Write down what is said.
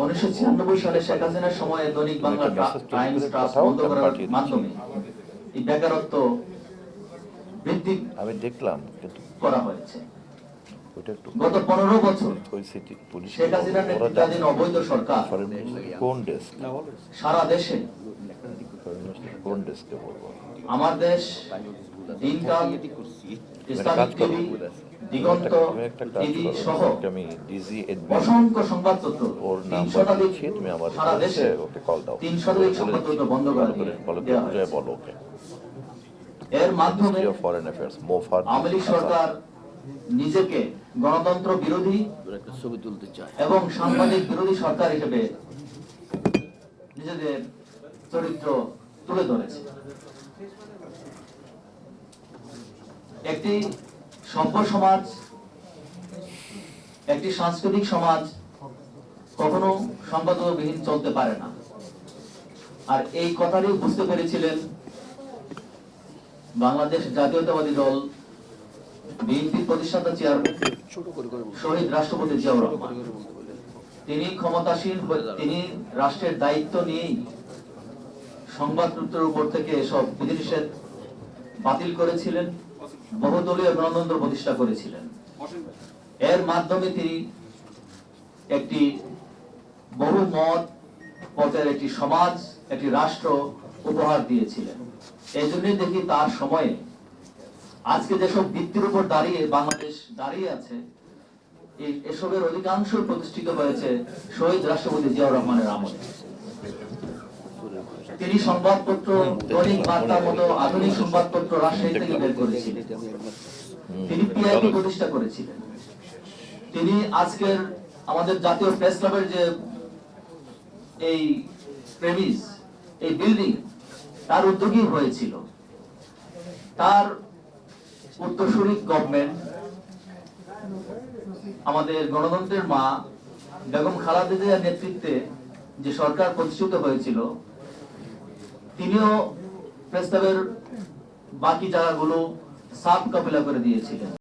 1996 সালে শেখ হাসিনার সময়ে দৈনিক বাংলা টাইমস ট্রাস্ট বন্ধ করার মাধ্যমে এই বেকারত্ব বৃদ্ধি আমি দেখলাম কিন্তু করা হয়েছে। ওইটা একটু গত 15 বছর ওই সিটি পুলিশ শেখ হাসিনার নেতৃত্বাধীন অবৈধ সরকার কোন ডেস্ক সারা দেশে কোন ডেস্কে বলবো আমার দেশ দিনকাল ইসলামিক টিভি দিগন্ত টিভি সহ আমি ডিজি অসংখ্য সংবাদপত্র ওর 3 নাম্বার শতাধিক দিচ্ছি, তুমি আমার সারা দেশে ওকে কল দাও 3 শতাধিক সংবাদপত্র বন্ধ করে দেওয়া হয়েছে। বলো ওকে এর মাধ্যমে ফরেন অ্যাফেয়ার্স মোফার আওয়ামী লীগ সরকার নিজেকে গণতন্ত্র বিরোধী ছবি তুলতে চায় এবং সাংবাদিক বিরোধী সরকার হিসেবে নিজেদের চরিত্র তুলে ধরেছে। একটি সভ্য সমাজ, একটি সাংস্কৃতিক সমাজ কখনো সংবাদবিহীন চলতে পারে না। আর এই কথাটি বুঝতে পেরেছিলেন বাংলাদেশ জাতীয়তাবাদী দল বিএনপি প্রতিষ্ঠাতা চেয়ারম্যান শহীদ রাষ্ট্রপতি জিয়াউর রহমান। তিনি ক্ষমতাসীন, তিনি রাষ্ট্রের দায়িত্ব নিয়েই সংবাদপত্রের উপর থেকে এসব বিধিনিষেধ বাতিল করেছিলেন, বহুদলীয় গণতন্ত্র প্রতিষ্ঠা করেছিলেন। এর মাধ্যমে তিনি একটি বহু মত পথের একটি সমাজ, একটি রাষ্ট্র উপহার দিয়েছিলেন। এই জন্যই দেখি তার সময়ে আজকে যেসব ভিত্তির উপর দাঁড়িয়ে বাংলাদেশ দাঁড়িয়ে আছে, এসবের অধিকাংশ প্রতিষ্ঠিত হয়েছে শহীদ রাষ্ট্রপতি জিয়াউর রহমানের আমলে। তিনি সংবাদপত্র, দৈনিক বার্তার মতো আধুনিক সংবাদপত্র রাজশাহী থেকে বের করেছিলেন। তিনি পিআইবি প্রতিষ্ঠা করেছিলেন। তিনি আজকের আমাদের জাতীয় প্রেস ক্লাবের যে এই প্রেমিস, এই বিল্ডিং, তার উদ্যোগী হয়েছিল। তার উত্তরসূরি গভর্নমেন্ট, আমাদের গণতন্ত্রের মা বেগম খালেদা জিয়ার নেতৃত্বে যে সরকার প্রতিষ্ঠিত হয়েছিল, তিনিও প্রেস ক্লাবের বাকি জায়গাগুলো সাফ কাফেলা করে দিয়েছিলেন।